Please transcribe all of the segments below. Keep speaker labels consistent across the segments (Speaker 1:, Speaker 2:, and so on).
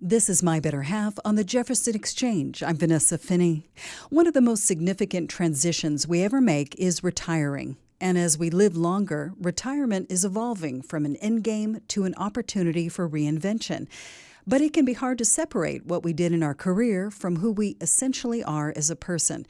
Speaker 1: This is My Better Half on the Jefferson Exchange. I'm Vanessa Finney. One of the most significant transitions we ever make is retiring. And as we live longer, retirement is evolving from an endgame to an opportunity for reinvention. But it can be hard to separate what we did in our career from who we essentially are as a person.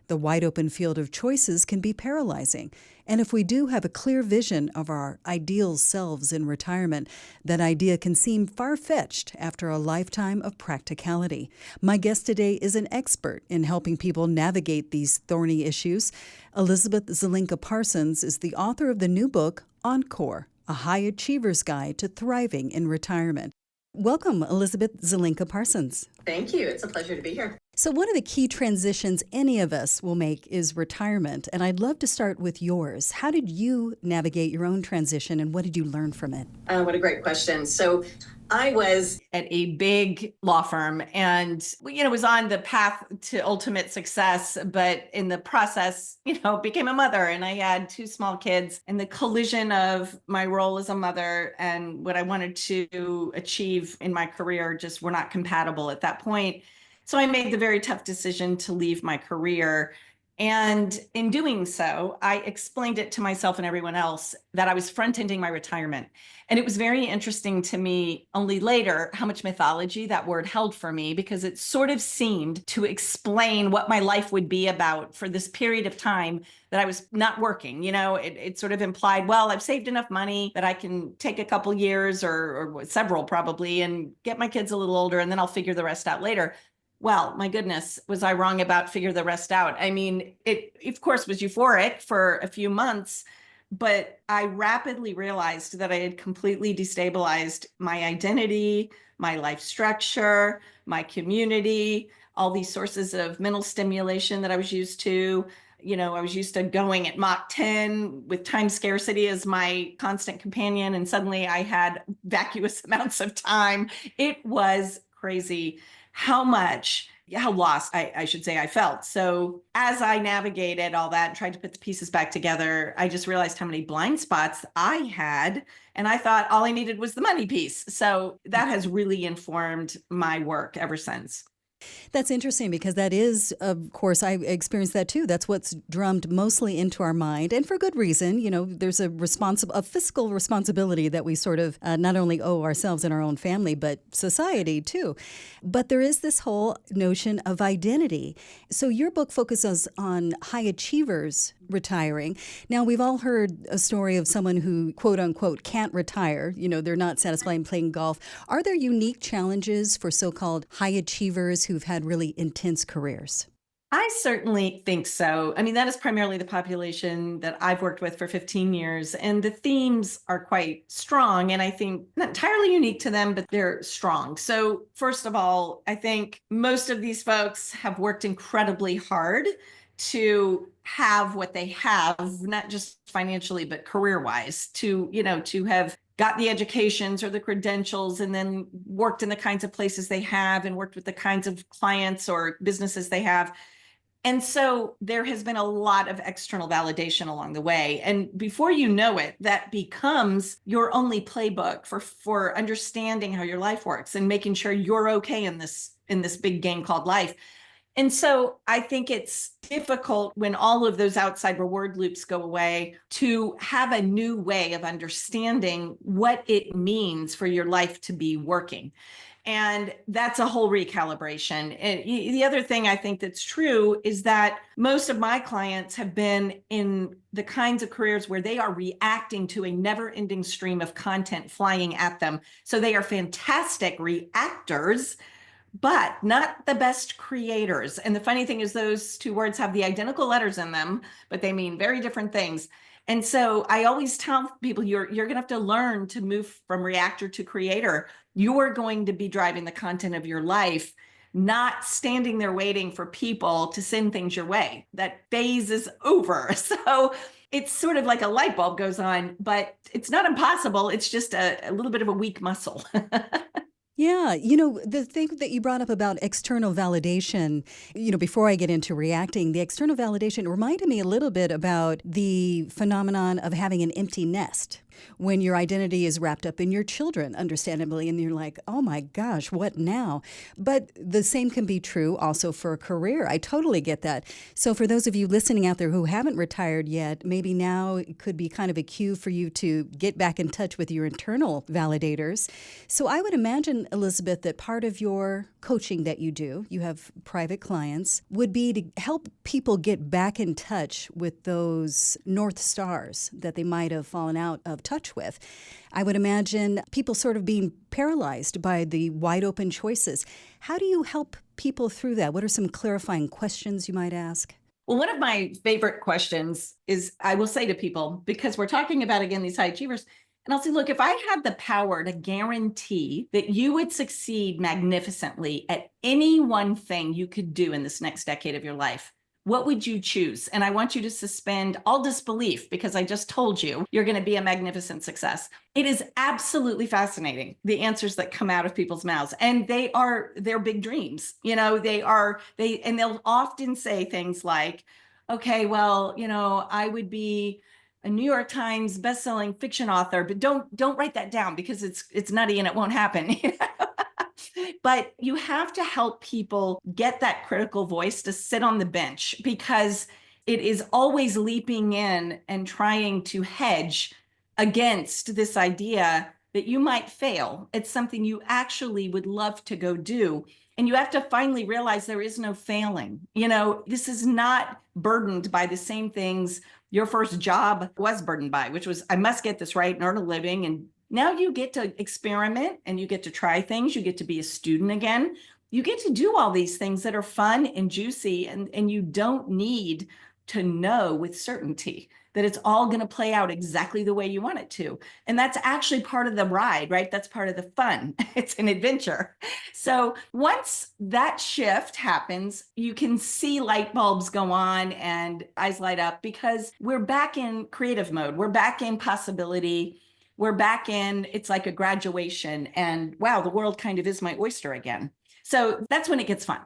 Speaker 1: The wide open field of choices can be paralyzing. And if we do have a clear vision of our ideal selves in retirement, that idea can seem far-fetched after a lifetime of practicality. My guest today is an expert in helping people navigate these thorny issues. Elizabeth Zelinka Parsons is the author of the new book, Encore, A High Achiever's Guide to Thriving in Retirement. Welcome, Elizabeth Zelinka Parsons.
Speaker 2: Thank you. It's a pleasure to be here.
Speaker 1: So one of the key transitions any of us will make is retirement, and I'd love to start with yours. How did you navigate your own transition, and what did you learn from it?
Speaker 2: What a great question. So I was
Speaker 3: at a big law firm and, was on the path to ultimate success, but in the process, became a mother, and I had two small kids, and the collision of my role as a mother and what I wanted to achieve in my career just were not compatible at that point. So I made the very tough decision to leave my career. And in doing so, I explained it to myself and everyone else that I was front-ending my retirement. And it was very interesting to me only later how much mythology that word held for me, because it sort of seemed to explain what my life would be about for this period of time that I was not working. It sort of implied, well, I've saved enough money that I can take a couple years or several probably and get my kids a little older, and then I'll figure the rest out later. Well, my goodness, was I wrong about figure the rest out? I mean, it, of course, was euphoric for a few months, but I rapidly realized that I had completely destabilized my identity, my life structure, my community, all these sources of mental stimulation that I was used to. I was used to going at Mach 10 with time scarcity as my constant companion, and suddenly I had vacuous amounts of time. It was crazy how lost I should say I felt. So as I navigated all that and tried to put the pieces back together, I just realized how many blind spots I had. And I thought all I needed was the money piece. So that has really informed my work ever since.
Speaker 1: That's interesting because that is, of course, I experienced that too. That's what's drummed mostly into our mind, and for good reason. There's a fiscal responsibility that we sort of not only owe ourselves and our own family, but society too. But there is this whole notion of identity. So your book focuses on high achievers retiring. Now, we've all heard a story of someone who, quote unquote, can't retire. They're not satisfied in playing golf. Are there unique challenges for so-called high achievers who've had really intense careers?
Speaker 3: I certainly think so. I mean, that is primarily the population that I've worked with for 15 years, and the themes are quite strong, and I think not entirely unique to them, but they're strong. So first of all, I think most of these folks have worked incredibly hard to have what they have, not just financially, but career-wise, to have got the educations or the credentials and then worked in the kinds of places they have and worked with the kinds of clients or businesses they have. And so there has been a lot of external validation along the way. And before you know it, that becomes your only playbook for understanding how your life works and making sure you're okay in this big game called life. And so I think it's difficult when all of those outside reward loops go away to have a new way of understanding what it means for your life to be working. And that's a whole recalibration. And the other thing I think that's true is that most of my clients have been in the kinds of careers where they are reacting to a never-ending stream of content flying at them. So they are fantastic reactors, but not the best creators. And the funny thing is those two words have the identical letters in them, but they mean very different things. And so I always tell people, you're going to have to learn to move from reactor to creator. You're going to be driving the content of your life, not standing there waiting for people to send things your way. That phase is over. So it's sort of like a light bulb goes on, but it's not impossible. It's just a little bit of a weak muscle.
Speaker 1: Yeah, the thing that you brought up about external validation, before I get into reacting, the external validation reminded me a little bit about the phenomenon of having an empty nest. when your identity is wrapped up in your children, understandably, and you're like, oh my gosh, what now? But the same can be true also for a career. I totally get that. So for those of you listening out there who haven't retired yet, maybe now it could be kind of a cue for you to get back in touch with your internal validators. So I would imagine, Elizabeth, that part of your coaching that you have private clients, would be to help people get back in touch with those North Stars that they might have fallen out of touch with. I would imagine people sort of being paralyzed by the wide open choices. How do you help people through that? What are some clarifying questions you might ask?
Speaker 3: Well, one of my favorite questions is I will say to people, because we're talking about, again, these high achievers, and I'll say, look, if I had the power to guarantee that you would succeed magnificently at any one thing you could do in this next decade of your life, what would you choose? And I want you to suspend all disbelief, because I just told you you're going to be a magnificent success. It is absolutely fascinating, the answers that come out of people's mouths. And they're big dreams. And they'll often say things like, okay, well, I would be a New York Times bestselling fiction author, but don't write that down because it's nutty and it won't happen. But you have to help people get that critical voice to sit on the bench, because it is always leaping in and trying to hedge against this idea that you might fail. It's something you actually would love to go do. And you have to finally realize there is no failing. This is not burdened by the same things your first job was burdened by, which was, I must get this right and earn a living. And now you get to experiment and you get to try things. You get to be a student again. You get to do all these things that are fun and juicy, and you don't need to know with certainty that it's all going to play out exactly the way you want it to. And that's actually part of the ride, right? That's part of the fun. It's an adventure. So once that shift happens, you can see light bulbs go on and eyes light up, because we're back in creative mode. We're back in possibility. We're back in, it's like a graduation, and wow, the world kind of is my oyster again. So that's when it gets fun.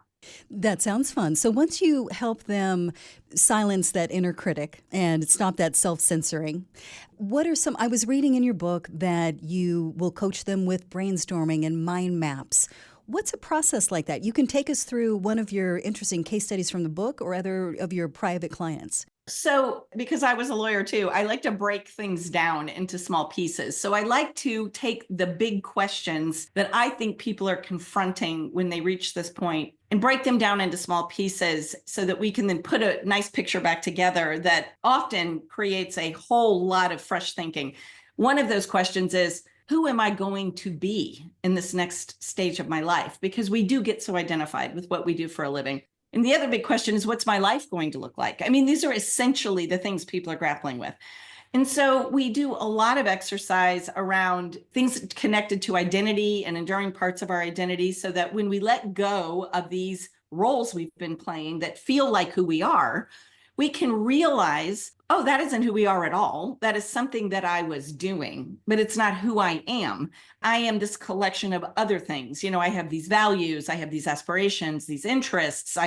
Speaker 1: That sounds fun. So once you help them silence that inner critic and stop that self-censoring, what are some, I was reading in your book that you will coach them with brainstorming and mind maps. What's a process like that? You can take us through one of your interesting case studies from the book or other of your private clients.
Speaker 3: So, because I was a lawyer too, I like to break things down into small pieces. So I like to take the big questions that I think people are confronting when they reach this point and break them down into small pieces so that we can then put a nice picture back together that often creates a whole lot of fresh thinking. One of those questions is, who am I going to be in this next stage of my life? Because we do get so identified with what we do for a living. And the other big question is, what's my life going to look like? I mean, these are essentially the things people are grappling with. And so we do a lot of exercise around things connected to identity and enduring parts of our identity, so that when we let go of these roles we've been playing that feel like who we are, we can realize, oh, that isn't who we are at all. That is something that I was doing, but it's not who I am. I am this collection of other things. I have these values, I have these aspirations, these interests.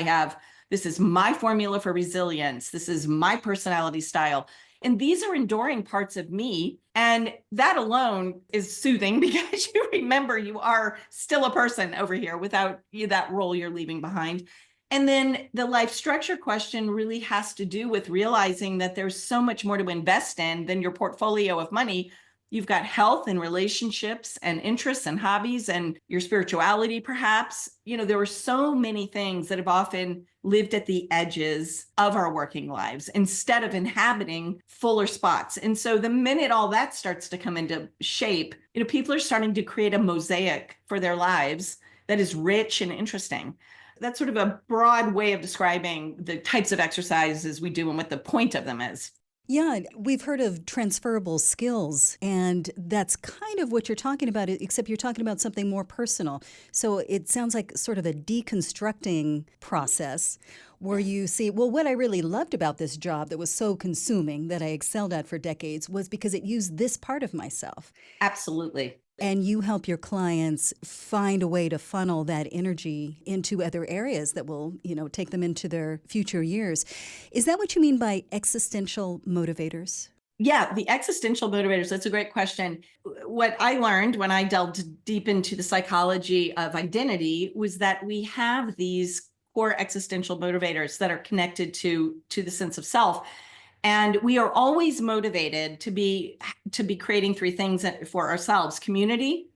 Speaker 3: This is my formula for resilience. This is my personality style. And these are enduring parts of me. And that alone is soothing, because you remember you are still a person over here without that role you're leaving behind. And then the life structure question really has to do with realizing that there's so much more to invest in than your portfolio of money. You've got health and relationships and interests and hobbies and your spirituality, perhaps. There are so many things that have often lived at the edges of our working lives instead of inhabiting fuller spots. And so the minute all that starts to come into shape, people are starting to create a mosaic for their lives that is rich and interesting. That's sort of a broad way of describing the types of exercises we do and what the point of them is.
Speaker 1: Yeah, we've heard of transferable skills, and that's kind of what you're talking about, except you're talking about something more personal. So it sounds like sort of a deconstructing process where you see, well, what I really loved about this job that was so consuming that I excelled at for decades was because it used this part of myself.
Speaker 3: Absolutely.
Speaker 1: And you help your clients find a way to funnel that energy into other areas that will, take them into their future years. Is that what you mean by existential motivators?
Speaker 3: Yeah, the existential motivators, that's a great question. What I learned when I delved deep into the psychology of identity was that we have these core existential motivators that are connected to the sense of self. And we are always motivated to be creating three things for ourselves: community,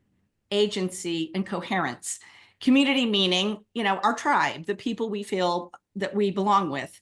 Speaker 3: agency, and coherence. Community meaning, our tribe, the people we feel that we belong with.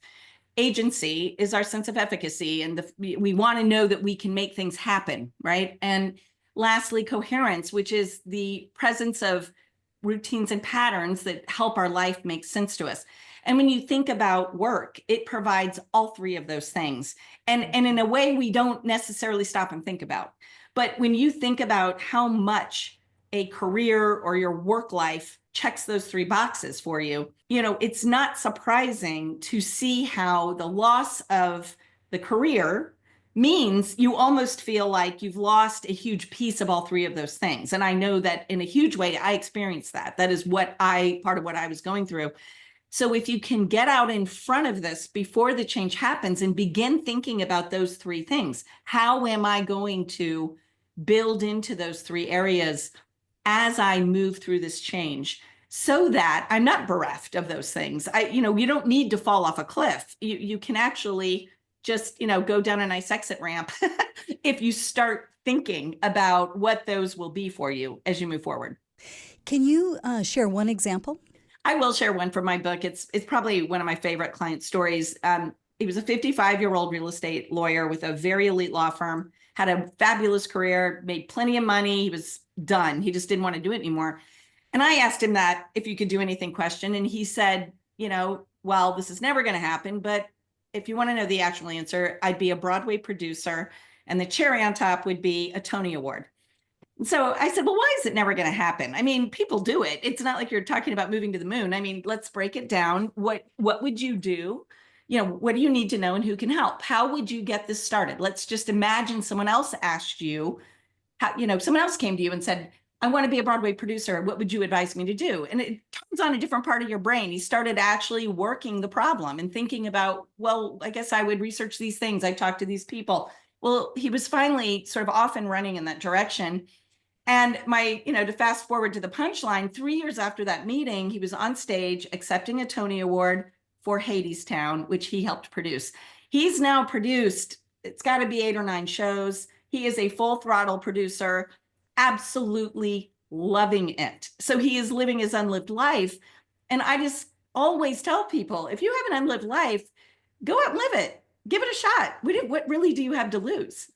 Speaker 3: Agency is our sense of efficacy, and we want to know that we can make things happen, right? And lastly, coherence, which is the presence of routines and patterns that help our life make sense to us. And when you think about work, it provides all three of those things. And in a way we don't necessarily stop and think about. But when you think about how much a career or your work life checks those three boxes for you, it's not surprising to see how the loss of the career means you almost feel like you've lost a huge piece of all three of those things. And I know that in a huge way, I experienced that. That is part of what I was going through. So if you can get out in front of this before the change happens and begin thinking about those three things, how am I going to build into those three areas as I move through this change, so that I'm not bereft of those things? You don't need to fall off a cliff. You can actually just, go down a nice exit ramp if you start thinking about what those will be for you as you move forward.
Speaker 1: Can you share one example?
Speaker 3: I will share one from my book. It's probably one of my favorite client stories. He was a 55-year-old real estate lawyer with a very elite law firm, had a fabulous career, made plenty of money. He was done. He just didn't want to do it anymore. And I asked him that if you could do anything question. And he said, well, this is never going to happen, but if you want to know the actual answer, I'd be a Broadway producer, and the cherry on top would be a Tony Award. So I said, well, why is it never going to happen? I mean, people do it. It's not like you're talking about moving to the moon. I mean, let's break it down. What would you do? What do you need to know, and who can help? How would you get this started? Let's just imagine someone else asked you, someone else came to you and said, I want to be a Broadway producer. What would you advise me to do? And it turns on a different part of your brain. He started actually working the problem and thinking about, well, I guess I would research these things. I talked to these people. Well, he was finally sort of off and running in that direction. And to fast forward to the punchline, 3 years after that meeting, he was on stage accepting a Tony Award for Hadestown, which he helped produce. He's now produced, it's got to be 8 or 9 shows. He is a full throttle producer, absolutely loving it. So he is living his unlived life. And I just always tell people, if you have an unlived life, go out and live it. Give it a shot. What really do you have to lose?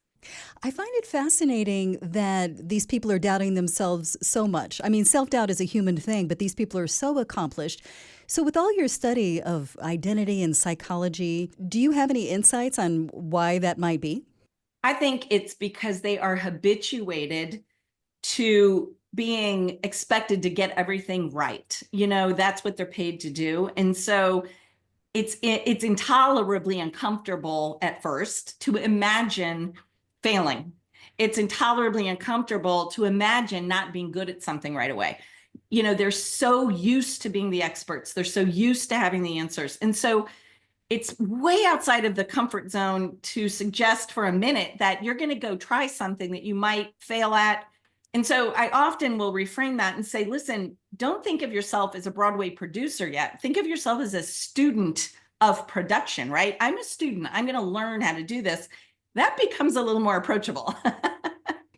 Speaker 1: I find it fascinating that these people are doubting themselves so much. I mean, self-doubt is a human thing, but these people are so accomplished. So with all your study of identity and psychology, do you have any insights on why that might be?
Speaker 3: I think it's because they are habituated to being expected to get everything right. That's what they're paid to do. And so it's intolerably uncomfortable at first to imagine failing. It's intolerably uncomfortable to imagine not being good at something right away. They're so used to being the experts. They're so used to having the answers. And so it's way outside of the comfort zone to suggest for a minute that you're going to go try something that you might fail at. And so I often will reframe that and say, listen, don't think of yourself as a Broadway producer yet. Think of yourself as a student of production, right? I'm a student. I'm going to learn how to do this. That becomes a little more approachable.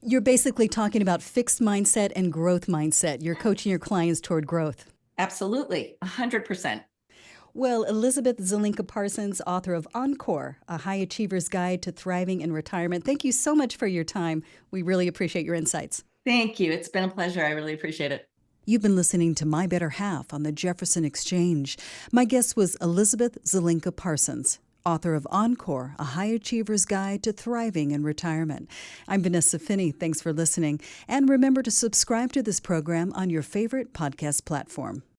Speaker 1: You're basically talking about fixed mindset and growth mindset. You're coaching your clients toward growth.
Speaker 3: Absolutely, 100%.
Speaker 1: Well, Elizabeth Zelinka Parsons, author of Encore, A High Achiever's Guide to Thriving in Retirement. Thank you so much for your time. We really appreciate your insights.
Speaker 3: Thank you. It's been a pleasure. I really appreciate it.
Speaker 1: You've been listening to My Better Half on the Jefferson Exchange. My guest was Elizabeth Zelinka Parsons, author of Encore, A High Achiever's Guide to Thriving in Retirement. I'm Vanessa Finney. Thanks for listening. And remember to subscribe to this program on your favorite podcast platform.